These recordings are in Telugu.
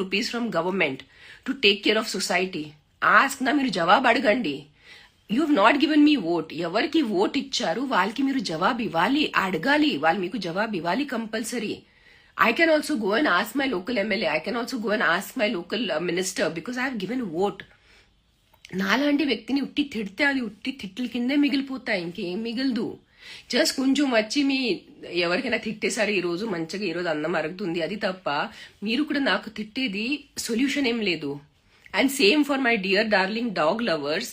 rupees from government to take care of society. Ask na, మీరు జవాబు అడగండి. You have not given me vote. ఎవరికి ఓట్ ఇచ్చారు వాళ్ళకి మీరు జవాబు ఇవ్వాలి, అడగాలి. వాళ్ళు మీకు జవాబు ఇవ్వాలి compulsory. I can also go and ask my local MLA. I can also go and ask my local minister because I have given vote. నాలాంటి వ్యక్తిని ఉట్టి తిడితే అది ఉట్టి తిట్ల కిందే మిగిలిపోతాయి, ఇంకేం మిగలదు. జస్ట్ కొంచెం వచ్చి మీ ఎవరికైనా తిట్టేశారు ఈరోజు మంచిగా ఈరోజు అన్నం అరుగుతుంది, అది తప్ప మీరు కూడా నాకు తిట్టేది సొల్యూషన్ ఏం లేదు. And same for my dear darling dog lovers.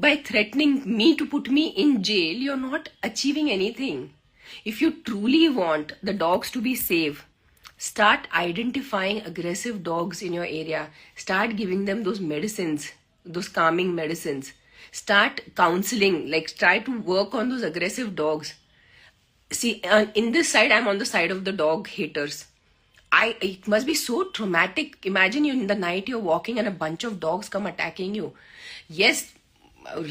By threatening me to put me in jail, you're not achieving anything. If you truly want the dogs to be safe, start identifying aggressive dogs in your area. Start giving them those medicines, those calming medicines. Start counseling, like try to work on those aggressive dogs. See, in this side, I'm on the side of the dog haters. It must be so traumatic. Imagine you in the night, you're walking and a bunch of dogs come attacking you. Yes,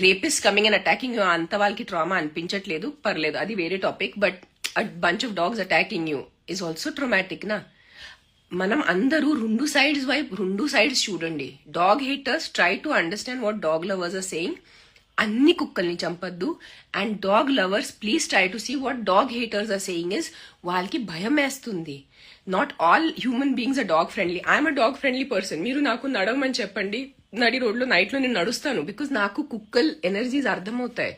rapists coming and attacking you, anta valki trauma anpinchatledu, parledu, adi vere topic. But a bunch of dogs attacking you is also traumatic, na? మనం అందరూ రెండు సైడ్స్ వైపు రెండు సైడ్స్ చూడండి. Dog haters try to understand what dog lovers are saying. అన్ని కుక్కల్ని చంపద్దు. And dog lovers please try to see what dog haters are saying is, వాళ్ళకి భయం వేస్తుంది. Not all human beings are dog friendly. I'm a dog friendly person. మీరు నాకు నడవమని చెప్పండి, నడి రోడ్లో నైట్లో నేను నడుస్తాను, బికాజ్ నాకు కుక్కల్ ఎనర్జీస్ అర్థమవుతాయి.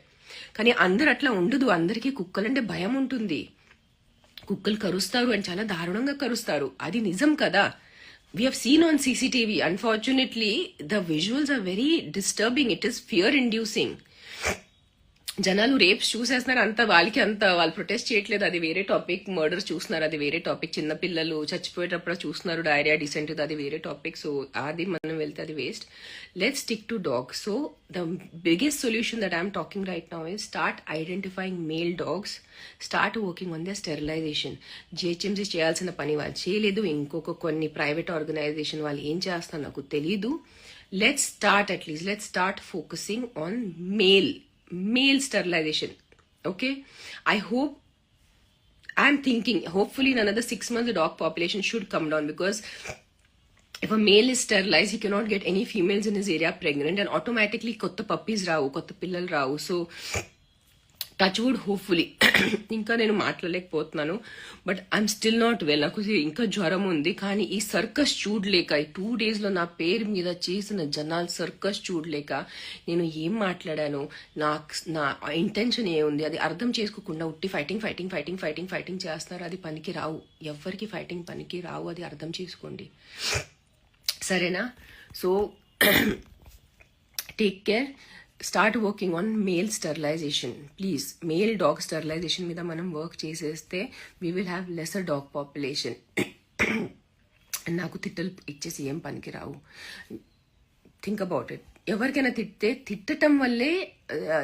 కానీ అందరు అట్లా ఉండదు. అందరికీ కుక్కలంటే భయం ఉంటుంది. కుక్కలు కరుస్తారు అని చాలా దారుణంగా కరుస్తారు, అది నిజం కదా. We have seen on CCTV. Unfortunately the visuals are very disturbing. It is fear inducing. జనాలు రేప్స్ చూసేస్తున్నారు, అంత వాళ్ళకి అంత వాళ్ళు ప్రొటెస్ట్ చేయట్లేదు, అది వేరే టాపిక్. మర్డర్స్ చూస్తున్నారు, అది వేరే టాపిక్. చిన్నపిల్లలు చచ్చిపోయేటప్పుడు చూస్తున్నారు, డైరియా డిసెంట్, అది వేరే టాపిక్. సో అది మనం వెళ్తే అది waste. Let's stick to dog. So the biggest solution that I'm talking right now is start identifying male dogs, start working on the sterilisation. GHMC చేయాల్సిన పని వాళ్ళు చేయలేదు. ఇంకొక కొన్ని ప్రైవేట్ ఆర్గనైజేషన్ వాళ్ళు ఏం చేస్తారో నాకు తెలీదు. Let's start at least, let's start focusing on male sterilization. Okay, I hope, I'm thinking hopefully in another 6 months the dog population should come down, because if a male is sterilized, he cannot get any females in his area pregnant, and automatically kotta puppies ravu, kotta pillalu ravu. So touch wood, hopefully. ఇంకా నేను మాట్లాడలేకపోతున్నాను, but I'm still not well. నాకు ఇంకా జ్వరం ఉంది. కానీ ఈ సర్కస్ చూడలేక, ఈ 2 days లో నా పేరు మీద చేసిన జనాలు సర్కస్ చూడలేక నేను ఏం మాట్లాడాను, నా ఇంటెన్షన్ ఏముంది అది అర్థం చేసుకోకుండా ఉట్టి ఫైటింగ్ చేస్తున్నారు. అది పనికి రావు, ఎవరికి ఫైటింగ్ పనికి రావు, అది అర్థం చేసుకోండి, సరేనా? So take care. Start working on male sterilisation please. Male dog sterilisation మీద మనం వర్క్ చేసేస్తే we will have lesser dog population. నాకు తిట్టలు ఇచ్చేసి ఏం పనికి రావు. Think about it. ఎవరికైనా తిట్టడం వల్లే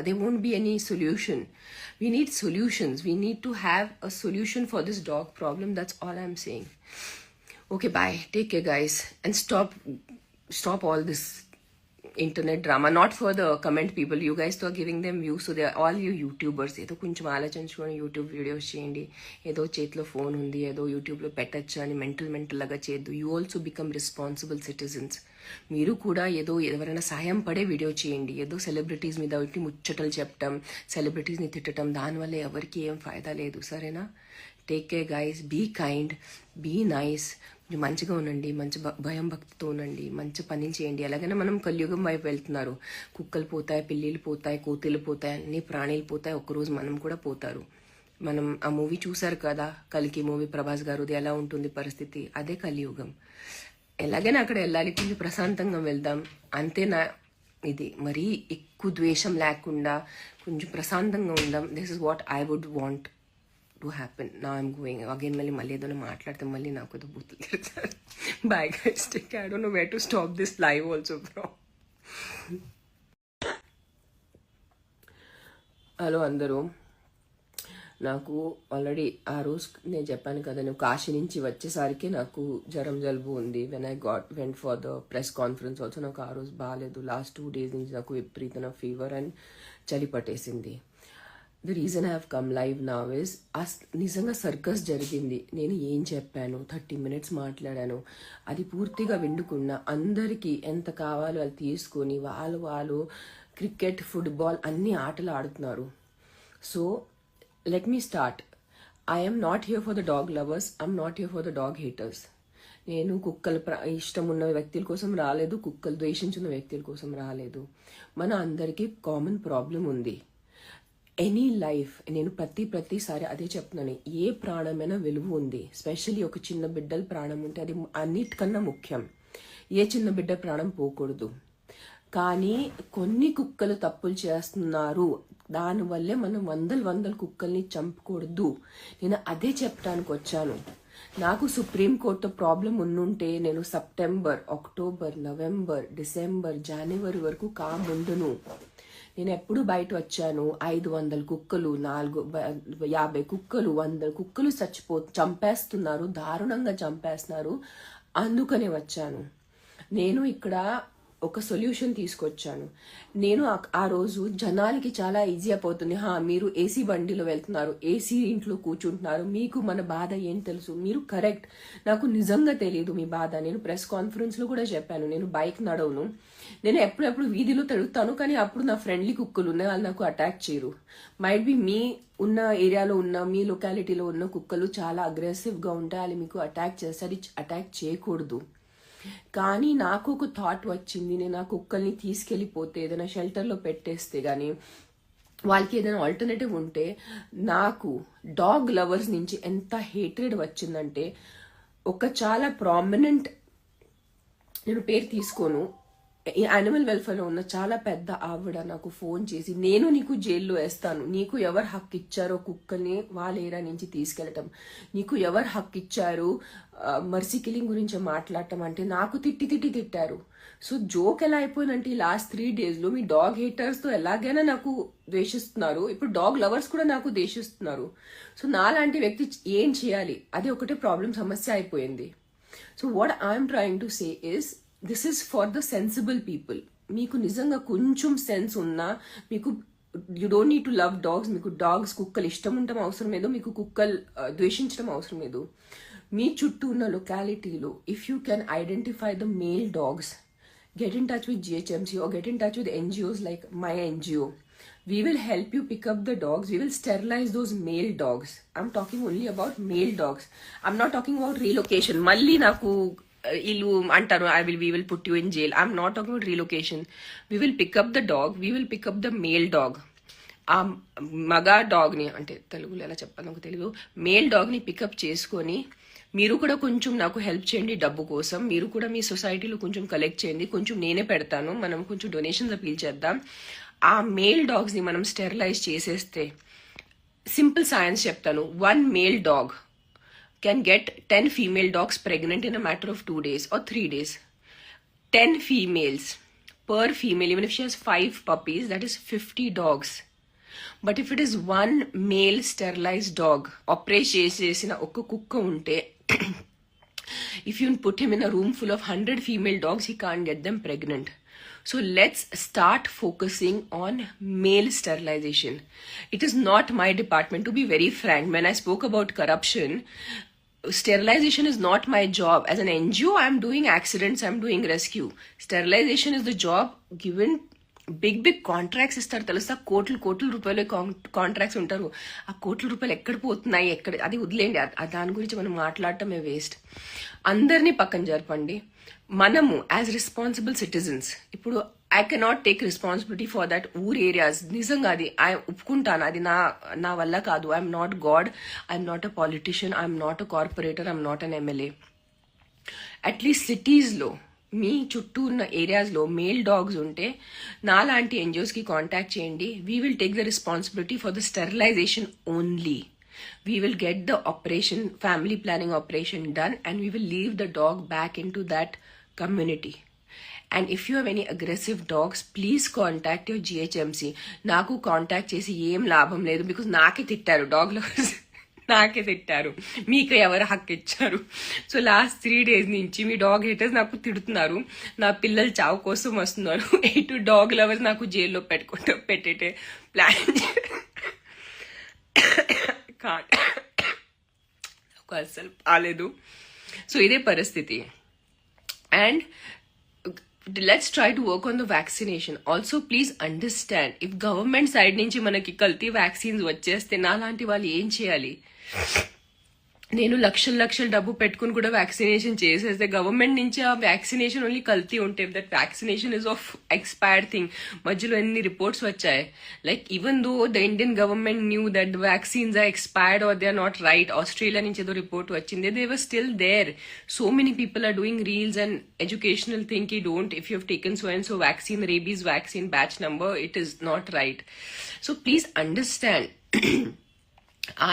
they won't be any solution. We need solutions. We need to have a solution for this dog problem. That's all I'm saying. Okay, bye. Take care guys, and stop all this internet drama. Not for the comment people, you guys are giving them views, so they are all you YouTubers. ఏదో కొంచెం ఆలోచించుకొని యూట్యూబ్ వీడియోస్ చేయండి. ఏదో చేతిలో ఫోన్ ఉంది, ఏదో యూట్యూబ్లో పెట్టచ్చు అని మెంటల్ లాగా చేయొద్దు. You also become responsible citizens. మీరు కూడా ఏదో ఎవరైనా సాయం పడే వీడియో చేయండి. ఏదో సెలబ్రిటీస్ మీద ఒకటి ముచ్చటలు చెప్పటం, సెలబ్రిటీస్ని తిట్టడం, దానివల్ల ఎవరికి ఏం ఫాయిదా లేదు, సరేనా? Take care guys, be kind, be nice. మీరు మంచిగా ఉండండి, మంచి భయం భక్తితో ఉండండి, మంచి పని చేయండి. అలాగనే మనం కలియుగం వైపు వెళ్తున్నారు. కుక్కలు పోతాయి, పిల్లిలు పోతాయి, కోతులు పోతాయి, అన్ని ప్రాణులు పోతాయి, ఒక్కరోజు మనం కూడా పోతారు. మనం ఆ మూవీ చూసారు కదా, కల్కి మూవీ, ప్రభాస్ గారుది. ఎలా ఉంటుంది పరిస్థితి, అదే కలియుగం. ఎలాగైనా అక్కడ వెళ్ళాలి, కొంచెం ప్రశాంతంగా వెళ్దాం, అంతేనా? ఇది మరీ ఎక్కువ ద్వేషం లేకుండా కొంచెం ప్రశాంతంగా ఉందాం. This is what I would want to happen. Now I'm going again. మళ్ళీ ఏదో మాట్లాడితే మళ్ళీ నాకు ఏదో బూతులు తిడతారు. Bye guys, take care. I don't know where to stop this live also from. Hello అందరూ. నాకు ఆల్రెడీ ఆ రోజు నేను చెప్పాను కదా, నేను కాశీ నుంచి వచ్చేసరికి నాకు జ్వరం జలుబు ఉంది. When I went for the press conference also నాకు ఆ రోజు బాగాలేదు. లాస్ట్ 2 days నుంచి నాకు విపరీతమైన ఫీవర్ అండ్ చలి పట్టేసింది. The reason I have come live now is నిజంగా సర్కస్ జరిగింది. నేను ఏం చెప్పాను, 30 minutes మాట్లాడాను, అది పూర్తిగా విండుకున్న అందరికీ ఎంత కావాలో అది తీసుకొని వాళ్ళు క్రికెట్, ఫుట్బాల్ అన్ని ఆటలు ఆడుతున్నారు. So let me start. I'm not here for the dog lovers, I'm not here for the dog haters. నేను కుక్కలు ఇష్టం ఉన్న వ్యక్తుల కోసం రాలేదు, కుక్కలు ద్వేషించిన వ్యక్తుల కోసం రాలేదు. మన అందరికీ కామన్ ప్రాబ్లం ఉంది. ఎనీ లైఫ్, నేను ప్రతిసారి అదే చెప్తున్నాను, ఏ ప్రాణమైనా విలువ ఉంది. స్పెషల్లీ ఒక చిన్న బిడ్డల ప్రాణం ఉంటే అది అన్నిటికన్నా ముఖ్యం. ఏ చిన్న బిడ్డ ప్రాణం పోకూడదు. కానీ కొన్ని కుక్కలు తప్పులు చేస్తున్నారు, దానివల్లే మనం వందల కుక్కల్ని చంపకూడదు. నేను అదే చెప్పడానికి వచ్చాను. నాకు సుప్రీంకోర్టు ప్రాబ్లం ఉన్నుంటే నేను సెప్టెంబర్, అక్టోబర్, నవంబర్, డిసెంబర్, జనవరి వరకు ముందును. నేను ఎప్పుడు బయట వచ్చాను, 500 కుక్కలు, 50 కుక్కలు, 100 కుక్కలు చంపేస్తున్నారు, దారుణంగా చంపేస్తున్నారు. అందుకనే వచ్చాను. నేను ఇక్కడ ఒక సొల్యూషన్ తీసుకొచ్చాను. నేను ఆ రోజు జనాలకి చాలా ఈజీ అయిపోతుంది. మీరు ఏసీ బండిలో వెళ్తున్నారు, ఏసీ ఇంట్లో కూర్చుంటున్నారు, మీకు మన బాధ ఏం తెలుసు? మీరు కరెక్ట్, నాకు నిజంగా తెలియదు మీ బాధ. నేను ప్రెస్ కాన్ఫరెన్స్ లో కూడా చెప్పాను, నేను బైక్ నడవను, నేను ఎప్పుడెప్పుడు వీధిలో తిరుగుతాను, కానీ అప్పుడు నా ఫ్రెండ్లీ కుక్కలు ఉన్నాయి, వాళ్ళు నాకు అటాక్ చేయరు. మైట్ బి మీ ఉన్న ఏరియాలో ఉన్న, మీ లొకాలిటీలో ఉన్న కుక్కలు చాలా అగ్రెసివ్గా ఉంటాయి, వాళ్ళు మీకు అటాక్ చేస్తారు. అటాక్ చేయకూడదు. కానీ నాకు ఒక థాట్ వచ్చింది, నేను ఆ కుక్కల్ని తీసుకెళ్ళిపోతే ఏదైనా షెల్టర్లో పెట్టేస్తే కానీ వాళ్ళకి ఏదైనా ఆల్టర్నేటివ్ ఉంటే. నాకు డాగ్ లవర్స్ నుంచి ఎంత హేట్రెడ్ వచ్చిందంటే, ఒక చాలా ప్రామినెంట్, నేను పేరు తీసుకోను, ఈ యానిమల్ వెల్ఫేర్లో ఉన్న చాలా పెద్ద ఆవిడ నాకు ఫోన్ చేసి, నేను నీకు జైల్లో వేస్తాను, నీకు ఎవరు హక్కు ఇచ్చారో కుక్కల్ని వాళ్ళ ఏరియా నుంచి తీసుకెళ్ళటం, నీకు ఎవరు హక్కు ఇచ్చారు మర్సీ కిల్లింగ్ గురించి మాట్లాడటం అంటే నాకు తిట్టారు. సో జోక్ ఎలా అయిపోయిందంటే, ఈ లాస్ట్ 3 daysలో మీ డాగ్ హేటర్స్తో ఎలాగైనా నాకు ద్వేషిస్తున్నారు, ఇప్పుడు డాగ్ లవర్స్ కూడా నాకు ద్వేషిస్తున్నారు. సో నాలాంటి వ్యక్తి ఏం చేయాలి? అది ఒకటే ప్రాబ్లం, సమస్య అయిపోయింది. So what I'm trying to say is, this is for the sensible people. మీకు నిజంగా కొంచెం సెన్స్ ఉన్నా, మీకు you don't need to love dogs, మీకు డాగ్స్, కుక్కలు ఇష్టం ఉండటం అవసరం లేదు, మీకు కుక్కలు ద్వేషించడం అవసరం లేదు. మీ చుట్టూ ఉన్న లొకాలిటీలో if you can identify the male dogs, get in touch with GHMC or get in touch with NGOs like my NGO. We will help you pick up the dogs. We will sterilize those male dogs. I'm talking only about male dogs. I'm not talking about relocation. Malli naku ilu antaru, we will put you in jail. I'm not talking about relocation. We will pick up the dog. We will pick up the male dog. ఆ మగ డాగ్ని, అంటే తెలుగులో ఎలా చెప్పాలి నాకు తెలుగు, మేల్ డాగ్ని పికప్ చేసుకొని మీరు కూడా కొంచెం నాకు హెల్ప్ చేయండి డబ్బు కోసం. మీరు కూడా మీ సొసైటీలో కొంచెం కలెక్ట్ చేయండి, కొంచెం నేనే పెడతాను, మనం కొంచెం డొనేషన్స్ అపీల్ చేద్దాం. ఆ మేల్ డాగ్స్ని మనం స్టెరిలైజ్ చేసేస్తే, సింపుల్ సైన్స్ చెప్తాను, 1 male dog can get 10 female dogs pregnant in a matter of 2 days or 3 days. 10 females per female, even if she has 5 puppies, that is 50 dogs. But if it is 1 male sterilized dog, operate చేసిన ఒక కుక్క ఉంటే, if you put him in a room full of 100 female dogs, he can't get them pregnant. So let's start focusing on male sterilization. It is not my department, to be very frank. When I spoke about corruption, sterilization is not my job. As an NGO, I'm doing accidents, I'm doing rescue. Sterilization is the job given. Big contracts ఇస్తారు తెలుసా, కోట్ల రూపాయలు కాంట్రాక్ట్స్ ఉంటారు. ఆ ₹1,00,00,000 ఎక్కడ పోతున్నాయి, అది వదిలేండి, దాని గురించి మనం మాట్లాడటమే వేస్ట్. అందరినీ పక్కన జరపండి. మనము యాజ్ రెస్పాన్సిబుల్ సిటిజన్స్, ఇప్పుడు I cannot take responsibility for that areas. నిజంగా అది ఒప్పుకుంటాను, అది నా వల్ల కాదు. I'm not god, I'm not a politician, I'm not a corporator, I'm not an MLA. At least సిటీస్లో మీ చుట్టూ ఉన్న ఏరియాస్లో మేల్ డాగ్స్ ఉంటే నాలాంటి ఎన్జిఓస్కి కాంటాక్ట్ చేయండి. We will take the responsibility for the sterilisation only. We will get the operation, family planning operation done, and we will leave the dog back into that community. And if you have any aggressive dogs, please contact your GHMC. Naku contact chesi em labham ledu, because naake tittaru dog lovers. నాకే తిట్టారు, మీకు ఎవరు హక్కు ఇచ్చారు. సో లాస్ట్ 3 days నుంచి మీ డాగ్ హేటర్స్ నాకు తిడుతున్నారు, నా పిల్లలు చావు కోసం వస్తున్నారు. 8 డాగ్ లవర్స్ నాకు జైల్లో పెట్టేటే ప్లాన్. కాట్ అసలు బాగాలేదు. సో ఇదే పరిస్థితి. And let's try to work on the vaccination. Also, please understand, if government side నుంచి మనకి కల్తీ వ్యాక్సిన్స్ వచ్చేస్తే నాలాంటి వాళ్ళు ఏం చేయాలి? నేను లక్షల డబ్బు పెట్టుకుని కూడా వ్యాక్సినేషన్ చేసేస్తే గవర్నమెంట్ నుంచి ఆ వ్యాక్సినేషన్ ఓన్లీ కల్తీ ఉంటే, that vaccination is of expired thing. మధ్యలో ఎన్ని రిపోర్ట్స్ వచ్చాయి, like even though the Indian government knew that the vaccines are expired or they are not right. Australia నుంచి ఏదో రిపోర్ట్ వచ్చింది, they were still there. So many people are doing reels and educational thing కి don't, if you have taken so and so vaccine, rabies vaccine batch number, it is not right. So please understand,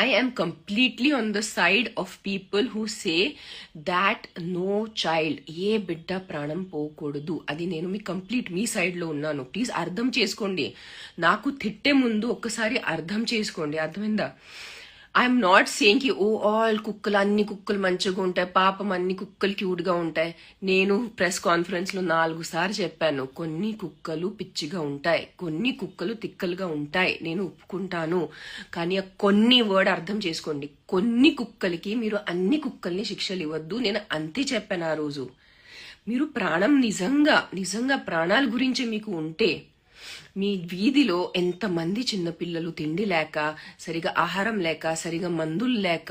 I am completely on the side of people who say that no child, ఏ బిడ్డ ప్రాణం పోకూడదు. అది నేను మీ సైడ్ లో ఉన్నాను. ప్లీజ్ అర్థం చేసుకోండి. నాకు తిట్టే ముందు ఒక్కసారి అర్థం చేసుకోండి. అర్థమైందా? ఐఎమ్ నాట్ సేయింగ్ కి ఓ ఆల్ కుక్కలు, అన్ని కుక్కలు మంచిగా ఉంటాయి, పాపం అన్ని కుక్కలు క్యూట్ గా ఉంటాయి. నేను ప్రెస్ కాన్ఫరెన్స్ లో 4 సార్లు చెప్పాను, కొన్ని కుక్కలు పిచ్చిగా ఉంటాయి, కొన్ని కుక్కలు తిక్కలుగా ఉంటాయి, నేను ఒప్పుకుంటాను. కానీ ఆ కొన్ని వర్డ్ అర్థం చేసుకోండి. కొన్ని కుక్కలకి మీరు అన్ని కుక్కల్ని శిక్షలు ఇవ్వద్దు. నేను అంతే చెప్పాను ఆ రోజు. మీరు ప్రాణం నిజంగా ప్రాణాల గురించి మీకు ఉంటే, మీ వీధిలో ఎంతమంది చిన్నపిల్లలు తిండి లేక, సరిగా ఆహారం లేక, సరిగా మందులు లేక